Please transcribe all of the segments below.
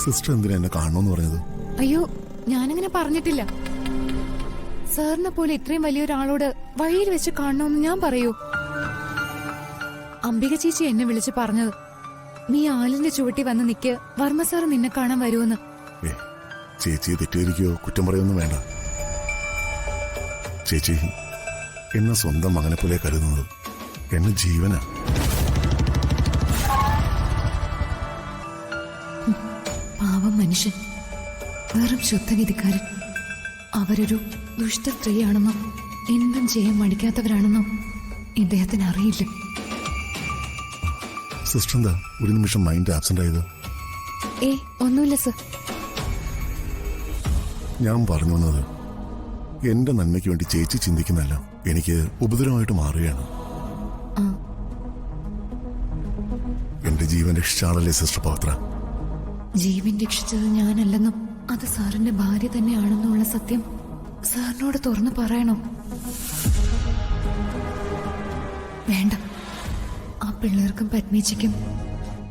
Sister എന്തിനാ എന്നെ കാണണമെന്ന് പറഞ്ഞത്? അയ്യോ, ഞാനങ്ങനെ പറഞ്ഞിട്ടില്ല. സാറിനെ പോലെ ഇത്രയും വലിയൊരാളോട് വഴിയിൽ വെച്ച് കാണണമെന്ന് ഞാൻ പറയൂ? അംബിക ചേച്ചി എന്നെ വിളിച്ച് പറഞ്ഞത് നീ ആലിന്റെ ചുവട്ടി വന്ന് നിക്ക്, വർമ്മ സാർ നിന്നെ കാണാൻ വരുമെന്ന്. ചേച്ചിയെ തെറ്റിദ്ധരിക്കോ കുറ്റം പറയൊന്നും വേണ്ട. ചേച്ചി എന്നെ സ്വന്തം മകനെ പോലെ കരുതുന്നത് എന്നെ ജീവനാ. പാവം മനുഷ്യൻ, വെറും ശുദ്ധഗതിക്കാരൻ. അവരൊരു ദുഷ്ട സ്ത്രീയാണെന്നോ എന്തും ചെയ്യാൻ മടിക്കാത്തവരാണെന്നോ ഇദ്ദേഹത്തിന് അറിയില്ല. സിസ്റ്റർ എന്താ ഒരു നിമിഷം മൈൻഡ് ആബ്സെന്റ് ആയത്? ഒന്നുമില്ല സർ. ഞാൻ പറഞ്ഞു വന്നത് എന്റെ നന്മയ്ക്ക് വേണ്ടി ചേച്ചി ചിന്തിക്കുന്നതല്ല എനിക്ക് ഉപദ്രവമായിട്ട് മാറുകയാണ്. എന്റെ ജീവൻ രക്ഷിച്ചാളല്ലേ സിസ്റ്റർ പവിത്ര? ജീവൻ രക്ഷിച്ചത് ഞാനല്ലെന്നും അത് സാറിന്റെ ഭാര്യ തന്നെയാണെന്നുള്ള സത്യം സാറിനോട് തുറന്നു പറയണോ? വേണ്ട, ആ പിള്ളേർക്കും പത്മേച്ചിക്കും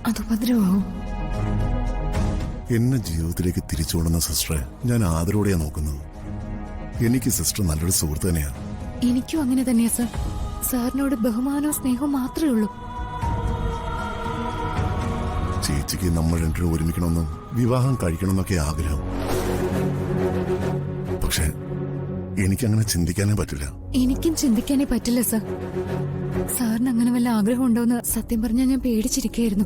അത് ഉപദ്രവമാവും. എന്നെ ജീവിതത്തിലേക്ക് തിരിച്ചു കൊണ്ടുവന്ന സിസ്റ്ററെ ഞാൻ ആദരവോടെയാ നോക്കുന്നത്. എനിക്ക് സിസ്റ്റർ നല്ലൊരു സുഹൃത്ത് തന്നെയാണ്. എനിക്കും അങ്ങനെ തന്നെയാ സർ. സാറിനോട് ബഹുമാനവും സ്നേഹവും മാത്രമേ ഉള്ളൂ. ചേച്ചിക്ക് നമ്മൾ രണ്ടിനും ഒരുമിക്കണമെന്നും വിവാഹം കഴിക്കണമെന്നൊക്കെ ആഗ്രഹം. പക്ഷെ എനിക്കങ്ങനെ ചിന്തിക്കാനേ പറ്റില്ല. എനിക്കും ചിന്തിക്കാനേ പറ്റില്ല സർ. സാറിന് അങ്ങനെ വല്ല ആഗ്രഹം ഉണ്ടോന്ന് സത്യം പറഞ്ഞാൽ ഞാൻ പേടിച്ചിരിക്കുകയായിരുന്നു.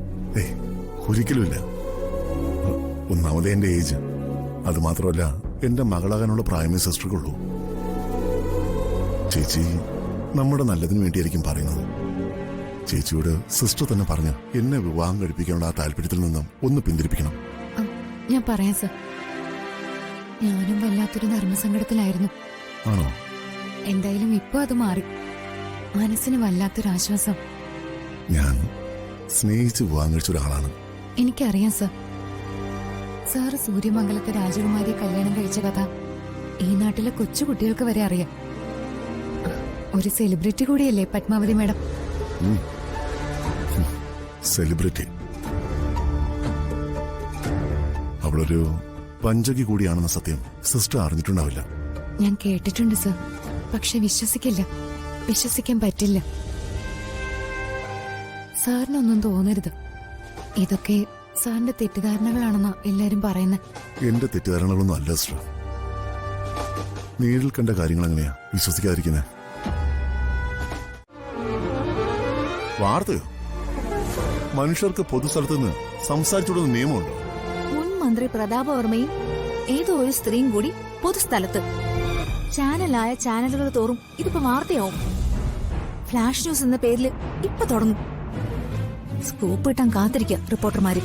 ഒരിക്കലുമില്ല. ഒന്നാമത് എന്റെ ഏജ്, അത് മാത്രമല്ല എന്റെ മകളാകാനുള്ള പ്രായമേ സിസ്റ്റർക്കുള്ളൂ. ചേച്ചി നമ്മുടെ നല്ലതിനു വേണ്ടിയായിരിക്കും പറയുന്നത്. ചേച്ചിയോട് സിസ്റ്റർ തന്നെ പറഞ്ഞ് എന്നെ വിവാഹം കഴിപ്പിക്കാനുള്ള ആ താല്പര്യത്തിൽ നിന്നും ഒന്ന് പിന്തിരിപ്പിക്കണം. ഞാൻ പറയാം സർ. ഞാനും വല്ലാത്തൊരു ധർമ്മസങ്കടത്തിലായിരുന്നു. ആണോ? എന്തായാലും ഇപ്പൊ അത് മാറി. മനസ്സിന് വല്ലാത്തൊരാശ്വാസം. ഞാൻ സ്നേഹിച്ച് വിവാഹം കഴിച്ച ഒരാളാണ്. എനിക്കറിയാം സർ. സാറ് സൂര്യമംഗലത്തെ രാജകുമാരിയെ കല്യാണം കഴിച്ച കഥ ഈ നാട്ടിലെ കൊച്ചുകുട്ടികൾക്ക് വരെ അറിയാം. ഒരു സെലിബ്രിറ്റി കൂടിയല്ലേ പത്മാവതി മാഡം? സെലിബ്രിറ്റി? അവളൊരു പഞ്ചകി കൂടിയാണെന്ന സത്യം സിസ്റ്റർ അറിഞ്ഞിട്ടുണ്ടാവില്ല. ഞാൻ കേട്ടിട്ടുണ്ട് സർ, പക്ഷെ വിശ്വസിക്കില്ല. വിശ്വസിക്കാൻ പറ്റില്ല. സാറിനൊന്നും തോന്നരുത്. ഇതൊക്കെ സാറിന്റെ തെറ്റിദ്ധാരണകളാണെന്നാ എല്ലാരും പറയുന്നത്. എന്റെ തെറ്റിദ്ധാരണകളൊന്നും അല്ല സിസ്റ്റർ. നേരിൽ കണ്ട കാര്യങ്ങൾ എങ്ങനെയാ വിശ്വസിക്കാതിരിക്കുന്നത്? വാർത്തയോ? മനുഷ്യർക്ക് പൊതുസ്ഥലത്ത് നിന്ന് സംസാരിച്ചുകൊടുന്ന നിയമമുണ്ടോ? മുൻ മന്ത്രി പ്രതാപവർമ്മയും ഏതോ ഒരു സ്ത്രീയും കൂടി പൊതുസ്ഥലത്ത്. ചാനലായ ചാനലുകൾ തോറും ഇതിപ്പോ വാർത്തയാവും. ഫ്ലാഷ് ന്യൂസ് എന്ന പേരിൽ ഇപ്പൊ തുടങ്ങും. സ്കൂപ്പ് ഇട്ടാൻ കാത്തിരിക്കുക റിപ്പോർട്ടർമാര്.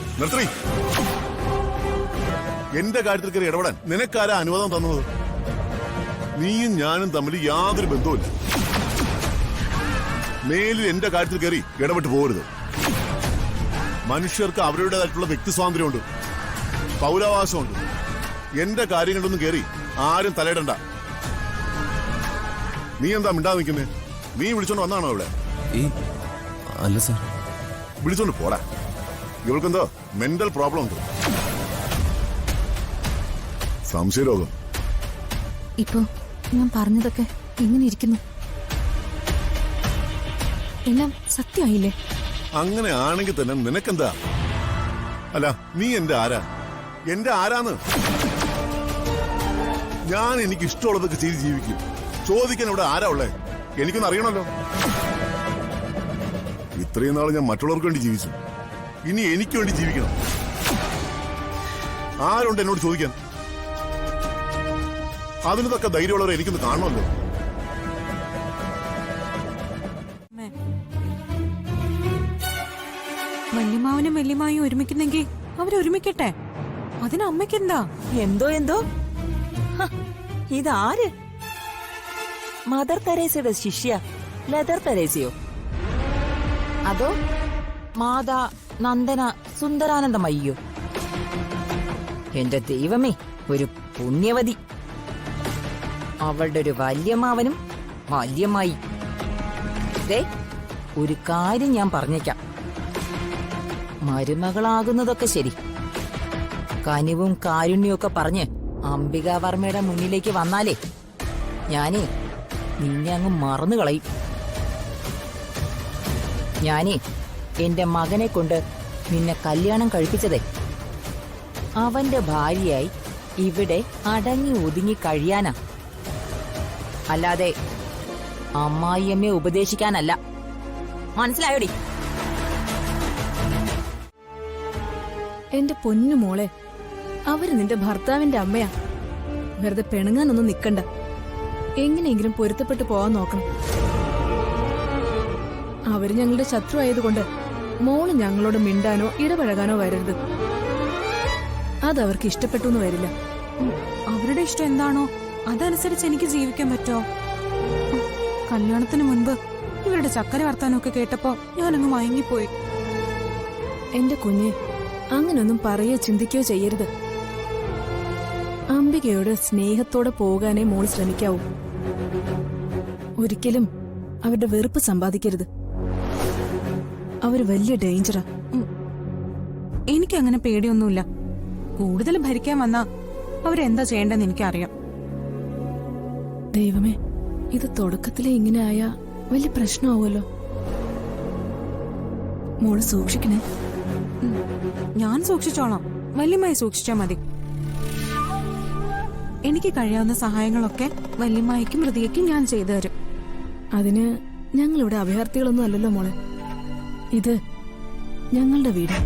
എന്റെ കാര്യത്തിൽ കയറി ഇടപെടാൻ നിനക്കാരാ അനുവാദം തന്നത്? നീയും ഞാനും തമ്മിൽ യാതൊരു ബന്ധവുമില്ല. മേലിൽ എന്റെ കാര്യത്തിൽ കയറി ഇടപെട്ട് പോകരുത്. മനുഷ്യർക്ക് അവരുടേതായിട്ടുള്ള വ്യക്തി സ്വാതന്ത്ര്യമുണ്ട്, പൗരാവകാശമുണ്ട്. എന്റെ കാര്യങ്ങളിലൊന്നും കയറി ആരും തലയിടണ്ട. നീ എന്താ മിണ്ടാ നിൽക്കുന്നേ? നീ വിളിച്ചോണ്ട് വന്നാണോ ഇവിടെ? അല്ല സാർ. വിളിച്ചോണ്ട് പോടാ. ഇവൾക്കെന്തോ മെന്റൽ പ്രോബ്ലം ഉണ്ട്, സംശയരോഗം. ഇപ്പോ ഞാൻ പറഞ്ഞതൊക്കെ എങ്ങനെ ഇരിക്കുന്നു? എല്ലാം സത്യമായില്ലേ? അങ്ങനെ ആണെങ്കിൽ തന്നെ നിനക്കെന്താ? അല്ല, നീ എന്റെ ആരാ? എന്റെ ആരാന്ന്? ഞാൻ എനിക്ക് ഇഷ്ടമുള്ളതൊക്കെ ചെയ്ത് ജീവിക്കും. ചോദിക്കാൻ ഇവിടെ ആരാ ഉള്ളേ? എനിക്കൊന്ന് അറിയണല്ലോ. ഇത്രയും നാൾ ഞാൻ മറ്റുള്ളവർക്ക് വേണ്ടി ജീവിച്ചു, ഇനി എനിക്ക് വേണ്ടി ജീവിക്കണം. ആരുണ്ട് എന്നോട് ചോദിക്കാൻ? അതിനൊക്കെ ധൈര്യമുള്ളവരെ എനിക്കൊന്ന് കാണണമല്ലോ. വല്യമാവനും വല്യമായും ഒരുമിക്കുന്നെങ്കിൽ അവരൊരുമിക്കട്ടെ. അതിന് അമ്മയ്ക്കെന്താ? എന്തോ ഇതാര്? മദർ തെരേസയുടെ ശിഷ്യ ലതർ തെരേസയോ? അതോ മാതാ നന്ദന സുന്ദരാനന്ദമയ്യോ? എന്റെ ദൈവമേ, ഒരു പുണ്യവതി. അവളുടെ ഒരു വല്യമാവനും വല്യമായി. ഒരു കാര്യം ഞാൻ പറഞ്ഞേക്കാം, മരുമകളാകുന്നതൊക്കെ ശരി, കനിവും കാരുണ്യവും ഒക്കെ പറഞ്ഞ് അംബികാവർമ്മയുടെ മുന്നിലേക്ക് വന്നാലേ ഞാനേ നിന്നെ അങ്ങ് മറന്നു കളയും. ഞാനേ എന്റെ മകനെ കൊണ്ട് നിന്നെ കല്യാണം കഴിപ്പിച്ചതേ അവന്റെ ഭാര്യയായി ഇവിടെ അടങ്ങി ഒതുങ്ങി കഴിയാനാ, അല്ലാതെ അമ്മായിയമ്മയെ ഉപദേശിക്കാനല്ല. മനസ്സിലായോടി? എന്റെ പൊന്നു മോളെ, അവര് നിന്റെ ഭർത്താവിന്റെ അമ്മയാ. വെറുതെ പിണങ്ങാനൊന്നും നിക്കണ്ട. എങ്ങനെയെങ്കിലും പൊരുത്തപ്പെട്ടു പോവാൻ നോക്കണം. അവര് ഞങ്ങളുടെ ശത്രു ആയതുകൊണ്ട് മോള് ഞങ്ങളോട് മിണ്ടാനോ ഇടപഴകാനോ വരരുത്. അതവർക്ക് ഇഷ്ടപ്പെട്ടു എന്ന് വരില്ല. അവരുടെ ഇഷ്ടം എന്താണോ അതനുസരിച്ച് എനിക്ക് ജീവിക്കാൻ പറ്റോ? കല്യാണത്തിന് മുൻപ് ഇവരുടെ ചക്കര വർത്താനമൊക്കെ കേട്ടപ്പോ ഞാനങ്ങ് മയങ്ങിപ്പോയി. എന്റെ കുഞ്ഞെ, അങ്ങനൊന്നും പറയോ ചിന്തിക്കുകയോ ചെയ്യരുത്. അംബികയോട് സ്നേഹത്തോടെ പോകാനേ മോൾ ശ്രമിക്കാവൂ. ഒരിക്കലും അവരുടെ വെറുപ്പ് സമ്പാദിക്കരുത്. അവര് വലിയ ഡേഞ്ചറാ. എനിക്കങ്ങനെ പേടിയൊന്നുമില്ല. കൂടുതൽ ഭരിക്കാൻ വന്നാ അവരെന്താ ചെയ്യേണ്ടെന്ന് എനിക്കറിയാം. ദൈവമേ, ഇത് തുടക്കത്തിലെ ഇങ്ങനെ ആയാ വലിയ പ്രശ്നമാവുമല്ലോ. മോള് സൂക്ഷിക്കണേ. ഞാൻ സൂക്ഷിച്ചോളാം. വല്യമ്മായി സൂക്ഷിച്ചാ മതി. എനിക്ക് കഴിയാവുന്ന സഹായങ്ങളൊക്കെ വല്യമ്മായിക്കും മൃതികയ്ക്കും ഞാൻ ചെയ്തു തരും. അതിന് ഞങ്ങളിവിടെ അഭയാർത്ഥികളൊന്നും അല്ലല്ലോ മോളെ. ഇത് ഞങ്ങളുടെ വീട്.